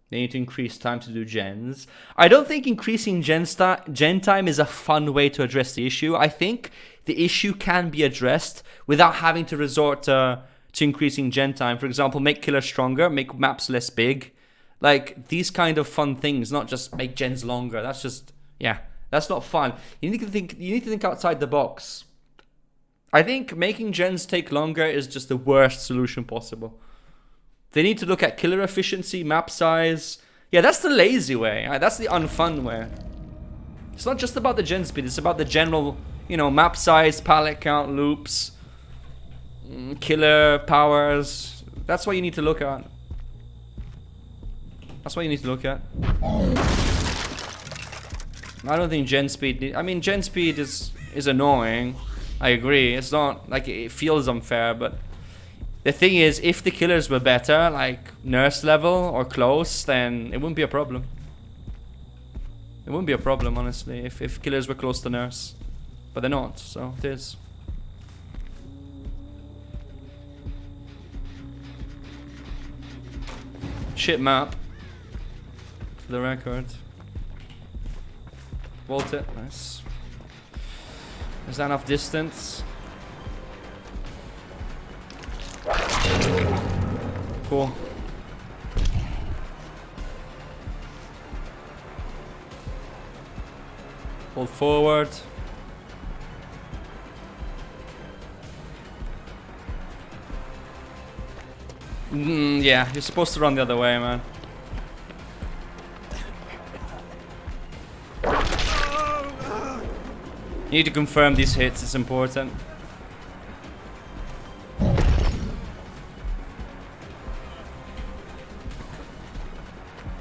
They need to increase time to do gens. I don't think increasing gen time is a fun way to address the issue. I think the issue can be addressed without having to resort to increasing gen time. For example, make killers stronger, make maps less big. Like, these kind of fun things, not just make gens longer. That's just, yeah, that's not fun. You need to think outside the box. I think making gens take longer is just the worst solution possible. They need to look at killer efficiency, map size. Yeah, that's the lazy way. That's the unfun way. It's not just about the gen speed. It's about the general, you know, map size, pallet count, loops, killer powers. That's what you need to look at. That's what you need to look at. I don't think gen speed... I mean, gen speed is annoying. I agree. It's not... like, it feels unfair, but... the thing is, if the killers were better, like nurse level or close, then it wouldn't be a problem. It wouldn't be a problem, honestly, if killers were close to nurse. But they're not, so it is. Shit map. For the record. Vault it, nice. Is that enough distance? Cool. Hold forward. Yeah, you're supposed to run the other way, man. You need to confirm these hits, it's important.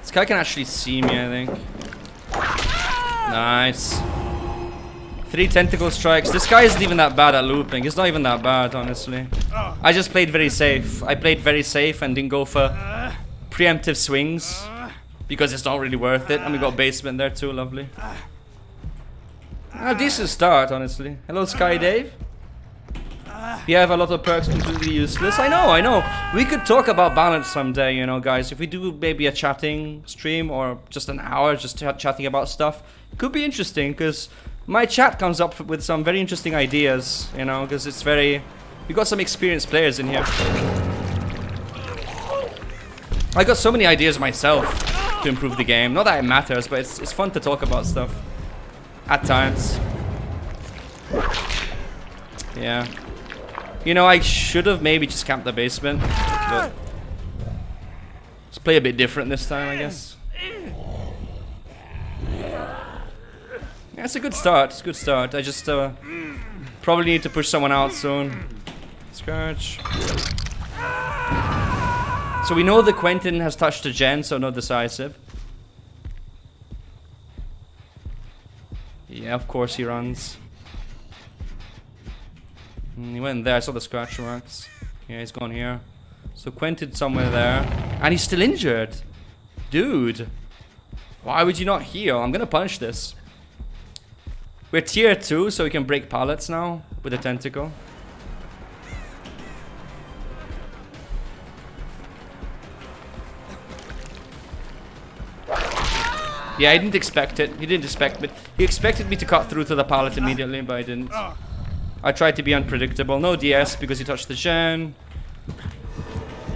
This guy can actually see me, I think. Nice. 3 tentacle strikes. This guy isn't even that bad at looping. He's not even that bad, honestly. I just played very safe. I played very safe and didn't go for preemptive swings because it's not really worth it. And we got basement there too, lovely. A decent start, honestly. Hello, Sky Dave. You have a lot of perks completely useless. I know. We could talk about balance someday, you know, guys. If we do maybe a chatting stream or just an hour just chatting about stuff, it could be interesting because my chat comes up with some very interesting ideas, you know, because it's very... we got some experienced players in here. I got so many ideas myself to improve the game. Not that it matters, but it's fun to talk about stuff. At times. Yeah. You know, I should have maybe just camped the basement, but let's play a bit different this time, I guess. Yeah, it's a good start. It's a good start. I just probably need to push someone out soon. Scourge. So we know the Quentin has touched a gen, so no decisive. Yeah, of course he runs. He went there, I saw the scratch marks. Yeah, he's gone here. So Quentin's somewhere there. And he's still injured. Dude. Why would you not heal? I'm gonna punish this. We're tier 2, so we can break pallets now with a tentacle. Yeah, I didn't expect it. He didn't expect it. He expected me to cut through to the pallet immediately, but I didn't. I tried to be unpredictable. No DS because he touched the gen.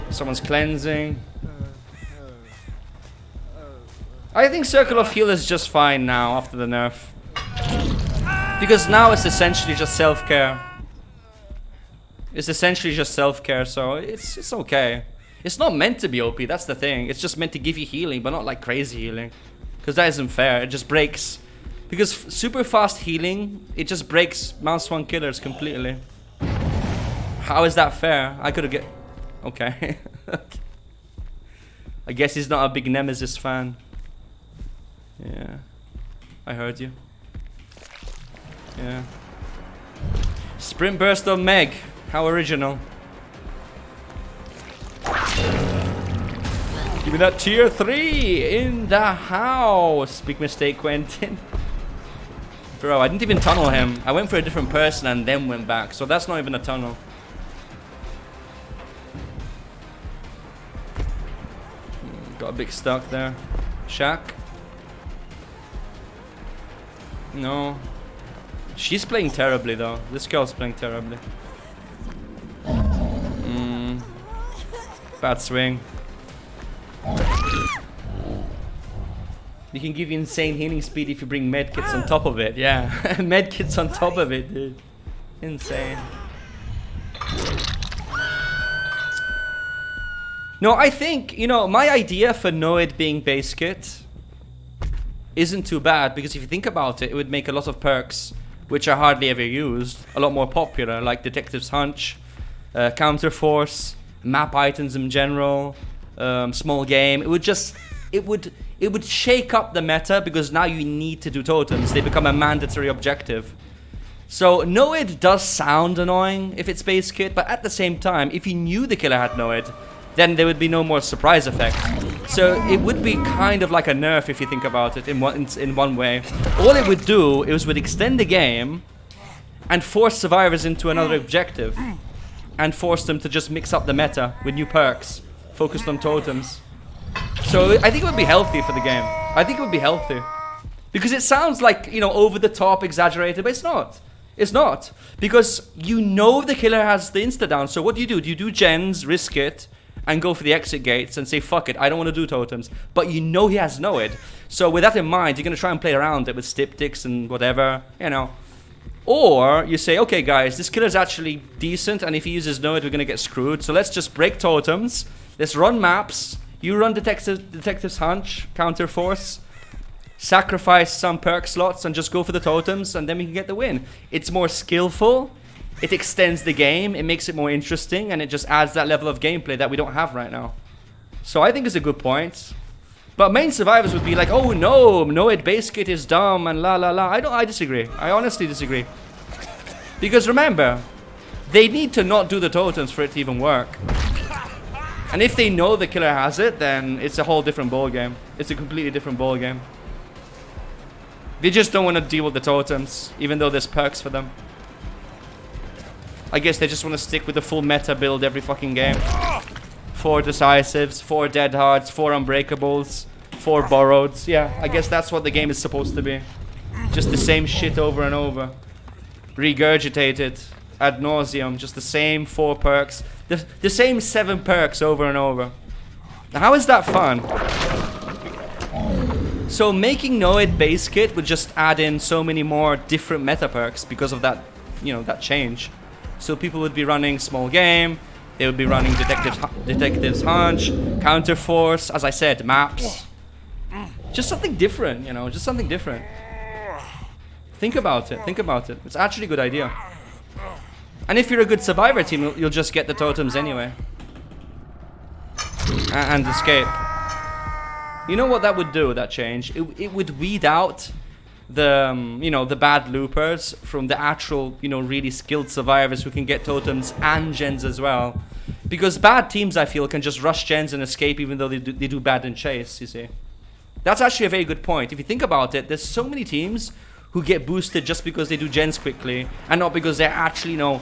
Someone's cleansing. I think Circle of Heal is just fine now after the nerf. Because now it's essentially just self-care. It's essentially just self-care, so it's okay. It's not meant to be OP, that's the thing. It's just meant to give you healing, but not like crazy healing. Because that isn't fair, it just breaks. Because super fast healing, it just breaks mouse 1 killers completely. How is that fair? I could've get... okay. I guess he's not a big Nemesis fan. Yeah. I heard you. Yeah. Sprint burst of Meg. How original. Give me that tier 3 in the house. Big mistake, Quentin. Bro, I didn't even tunnel him. I went for a different person and then went back. So that's not even a tunnel. Got a big stuck there. Shack. No. She's playing terribly though. This girl's playing terribly. Bad swing. You can give you insane healing speed if you bring medkits on top of it. Yeah, medkits on top of it, dude. Insane. No, I think, you know, my idea for NOED being basekit isn't too bad, because if you think about it, it would make a lot of perks which are hardly ever used a lot more popular, like Detective's Hunch, Counter Force, map items in general, small game. It would shake up the meta, because now you need to do totems. They become a mandatory objective. So NOED does sound annoying if it's basekit, but at the same time, if you knew the killer had NOED, then there would be no more surprise effect. So it would be kind of like a nerf if you think about it in one way. All it would do is would extend the game and force survivors into another objective, and force them to just mix up the meta with new perks focused on totems. So I think it would be healthy for the game. I think it would be healthy, because it sounds like, you know, over the top, exaggerated, but it's not. It's not, because you know the killer has the insta down. So what do? Do you do gens, risk it, and go for the exit gates and say, fuck it, I don't want to do totems? But you know he has NOED. So with that in mind, you're going to try and play around it with styptics and whatever, you know. Or you say, okay guys, this killer's actually decent, and if he uses NOED, we're going to get screwed. So let's just break totems. Let's run maps. You run Detective's Hunch, Counter Force. Sacrifice some perk slots and just go for the totems, and then we can get the win. It's more skillful. It extends the game, it makes it more interesting, and it just adds that level of gameplay that we don't have right now. So I think it's a good point. But main survivors would be like, oh no, NOED basekit is dumb and la la la. I disagree. I honestly disagree. Because remember, they need to not do the totems for it to even work. And if they know the killer has it, then it's a whole different ballgame. It's a completely different ballgame. They just don't want to deal with the totems, even though there's perks for them. I guess they just want to stick with the full meta build every fucking game. 4 decisives, 4 dead hearts, 4 unbreakables, 4 borroweds. Yeah, I guess that's what the game is supposed to be. Just the same shit over and over. Regurgitated ad nauseum. Just the same 4 perks. The same 7 perks over and over. Now, how is that fun? So making NOED basekit would just add in so many more different meta perks because of that, you know, that change. So people would be running small game, they would be running Detective's Hunch, Counter Force, as I said, maps. Just something different, you know, just something different. Think about it, think about it. It's actually a good idea. And if you're a good survivor team, you'll just get the totems anyway. And escape. You know what that would do, that change? It would weed out the, you know, the bad loopers from the actual, you know, really skilled survivors who can get totems and gens as well. Because bad teams, I feel, can just rush gens and escape even though they do bad in chase, you see. That's actually a very good point. If you think about it, there's so many teams who get boosted just because they do gens quickly and not because they're actually, you know,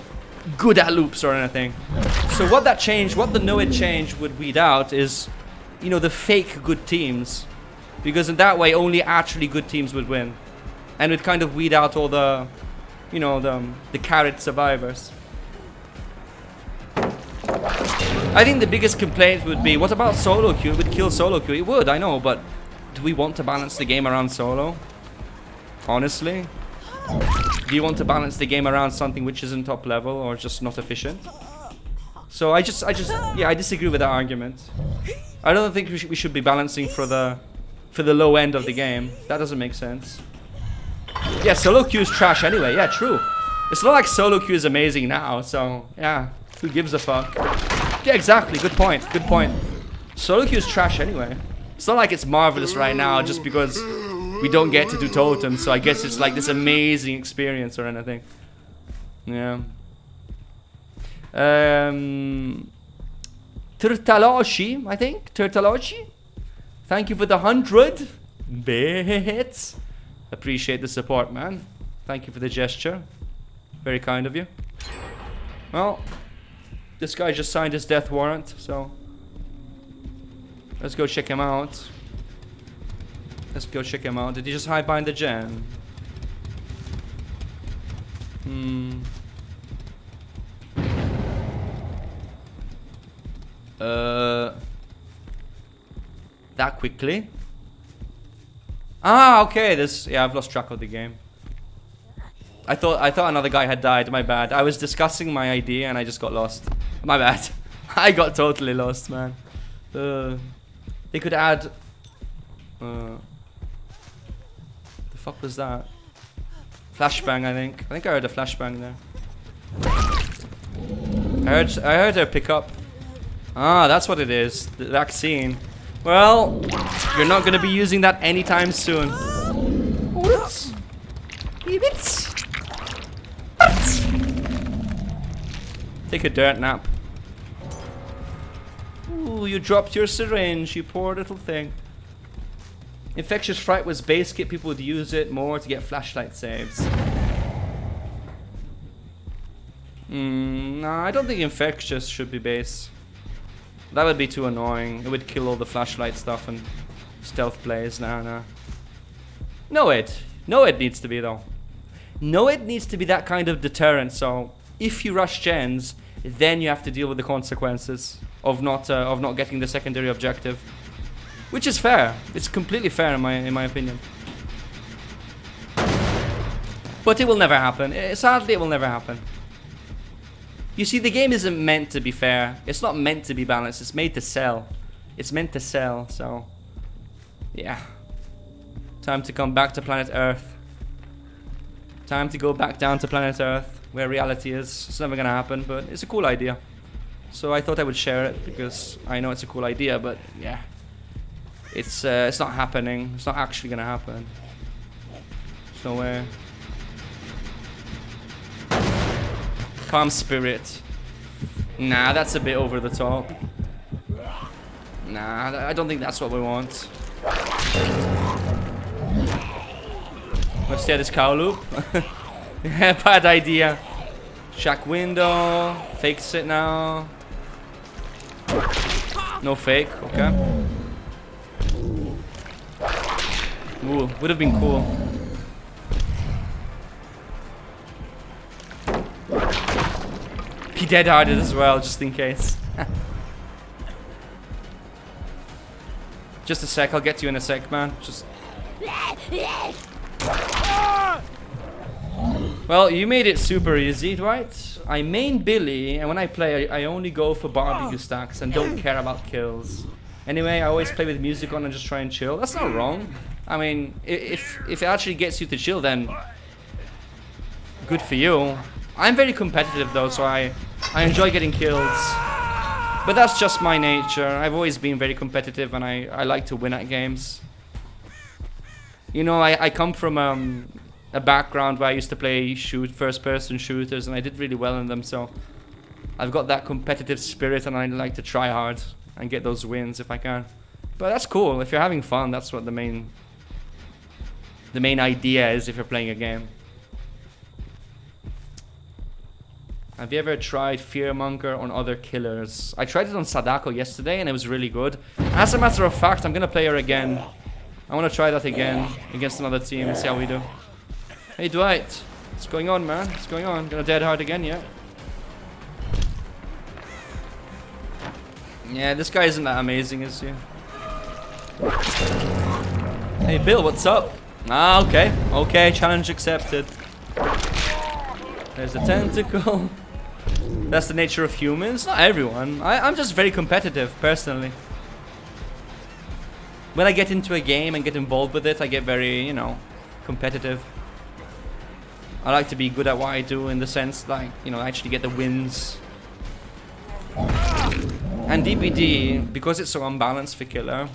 good at loops or anything. So what that change, what the NOED change would weed out is, you know, the fake good teams. Because in that way, only actually good teams would win. And it kind of weed out all the, you know, the carrot survivors. I think the biggest complaint would be, what about solo queue? It would kill solo queue. It would, I know, but do we want to balance the game around solo? Honestly? Do you want to balance the game around something which isn't top level or just not efficient? So I disagree with that argument. I don't think we should be balancing for the low end of the game. That doesn't make sense. Yeah, solo queue is trash anyway. Yeah, true. It's not like solo queue is amazing now, so yeah, who gives a fuck? Yeah, exactly. Good point. Good point. Solo queue is trash anyway. It's not like it's marvelous right now just because we don't get to do totems, so I guess it's like this amazing experience or anything. Yeah. Turtaloshi, I think. Turtaloshi. Thank you for the 100 bits. Appreciate the support, man. Thank you for the gesture. Very kind of you. Well, this guy just signed his death warrant, so Let's go check him out. Let's go check him out. Did he just hide behind the gen? That quickly? Ah, okay. Yeah, I've lost track of the game. I thought another guy had died. My bad. I was discussing my idea and I just got lost. My bad. I got totally lost, man. They could add. The fuck was that? Flashbang, I think. I heard a flashbang there. I heard her pick up. Ah, that's what it is. The vaccine. Well, you're not gonna be using that anytime soon. What? Take a dirt nap. Ooh, you dropped your syringe, you poor little thing. Infectious Fright was basekit. People would use it more to get flashlight saves. Nah, I don't think infectious should be base. That would be too annoying. It would kill all the flashlight stuff and stealth plays. Nah. NOED. NOED needs to be though. NOED needs to be that kind of deterrent. So if you rush gens, then you have to deal with the consequences of not getting the secondary objective, which is fair. It's completely fair in my opinion. But it will never happen. Sadly, it will never happen. You see, the game isn't meant to be fair. It's not meant to be balanced. It's made to sell. It's meant to sell, so... yeah. Time to come back to planet Earth. Time to go back down to planet Earth, where reality is. It's never gonna happen, but it's a cool idea. So I thought I would share it, because I know it's a cool idea, but yeah. It's not happening. It's not actually gonna happen. There's no way. Calm spirit. Nah, that's a bit over the top. Nah, I don't think that's what we want. Let's see this cow loop. Yeah, bad idea. Shack window. Fakes it now. No fake, okay. Ooh, would have been cool. He dead-hearted as well, just in case. Just a sec, I'll get to you in a sec, man. Just... well, you made it super easy, right? I main Billy, and when I play, I only go for barbecue stacks and don't care about kills. Anyway, I always play with music on and just try and chill. That's not wrong. I mean, if it actually gets you to chill, then good for you. I'm very competitive though, so I enjoy getting kills. But that's just my nature. I've always been very competitive and I like to win at games. You know, I come from a background where I used to play first-person shooters and I did really well in them, so I've got that competitive spirit and I like to try hard and get those wins if I can. But that's cool. If you're having fun, that's what the main idea is if you're playing a game. Have you ever tried Fearmonger on other killers? I tried it on Sadako yesterday and it was really good. As a matter of fact, I'm gonna play her again. I wanna try that again against another team and see how we do. Hey Dwight, what's going on, man? What's going on? Gonna dead hard again, yeah? Yeah, this guy isn't that amazing, is he? Hey Bill, what's up? Ah, okay. Okay, challenge accepted. There's the tentacle. That's the nature of humans. Not everyone. I'm just very competitive, personally. When I get into a game and get involved with it, I get very, you know, competitive. I like to be good at what I do in the sense, like, you know, I actually get the wins. And DBD, because it's so unbalanced for killer,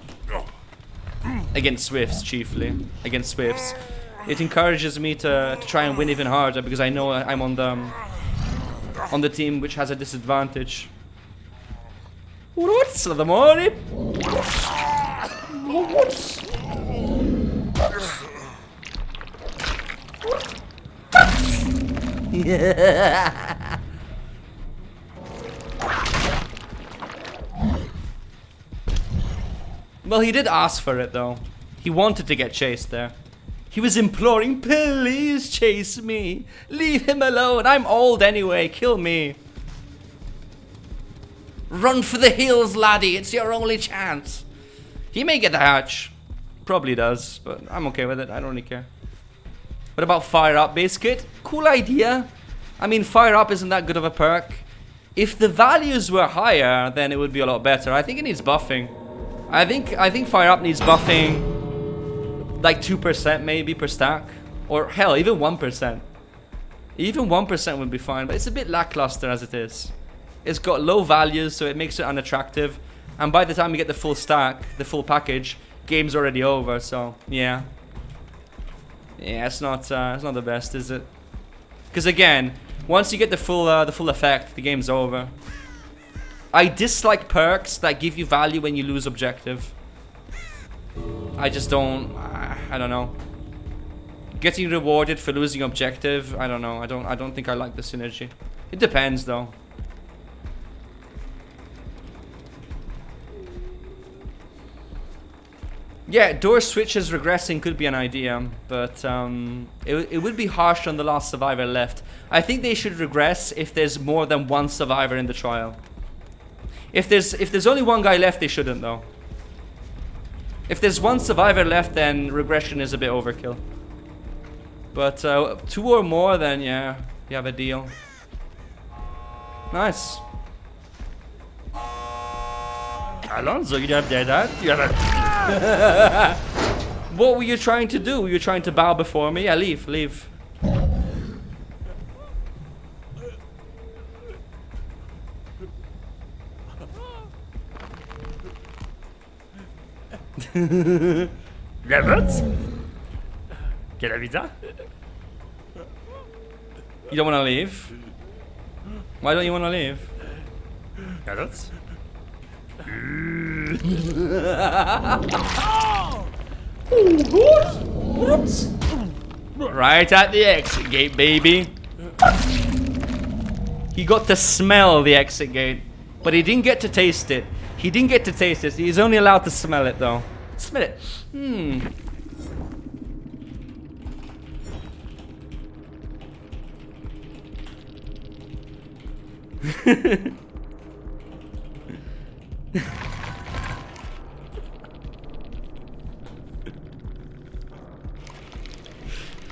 against Swifts chiefly, against Swifts, it encourages me to try and win even harder because I know I'm on the team which has a disadvantage. What's the morning? What's? Yeah. Well, he did ask for it, though. He wanted to get chased there. He was imploring, please chase me. Leave him alone. I'm old anyway. Kill me. Run for the hills, laddie. It's your only chance. He may get the hatch. Probably does, but I'm okay with it. I don't really care. What about Fire Up, basekit? Cool idea. I mean, Fire Up isn't that good of a perk. If the values were higher, then it would be a lot better. I think it needs buffing. I think Fire Up needs buffing like 2% maybe per stack. Or hell, even 1%. Even 1% would be fine, but it's a bit lackluster as it is. It's got low values, so it makes it unattractive. And by the time you get the full stack, the full package, game's already over, so yeah. Yeah, it's not the best, is it? Because again, once you get the full effect, the game's over. I dislike perks that give you value when you lose objective. I just don't. I don't know. Getting rewarded for losing objective. I don't know. I don't think I like the synergy. It depends though. Yeah, door switches regressing could be an idea, but it would be harsh on the last survivor left. I think they should regress if there's more than one survivor in the trial. If there's only one guy left, they shouldn't though. If there's one survivor left, then regression is a bit overkill. But 2 or more, then yeah, you have a deal. Nice. Alonso, you have done that? You have a... What were you trying to do? Were you trying to bow before me? Yeah, leave, leave. Robert? Get la vita? You don't want to leave? Why don't you want to leave? Robert? Right at the exit gate, baby. He got to smell the exit gate, but he didn't get to taste it. He didn't get to taste it. He's only allowed to smell it, though. Smell it.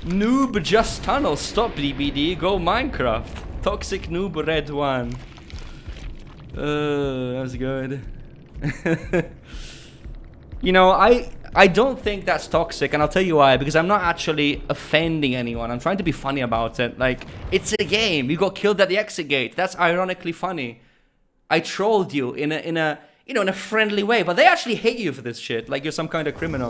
Noob just tunnel. Stop DBD. Go Minecraft. Toxic noob red 1. That was good. You know, I don't think that's toxic, and I'll tell you why. Because I'm not actually offending anyone. I'm trying to be funny about it. Like, it's a game. You got killed at the exit gate. That's ironically funny. I trolled you in a friendly way, but they actually hate you for this shit. Like you're some kind of criminal.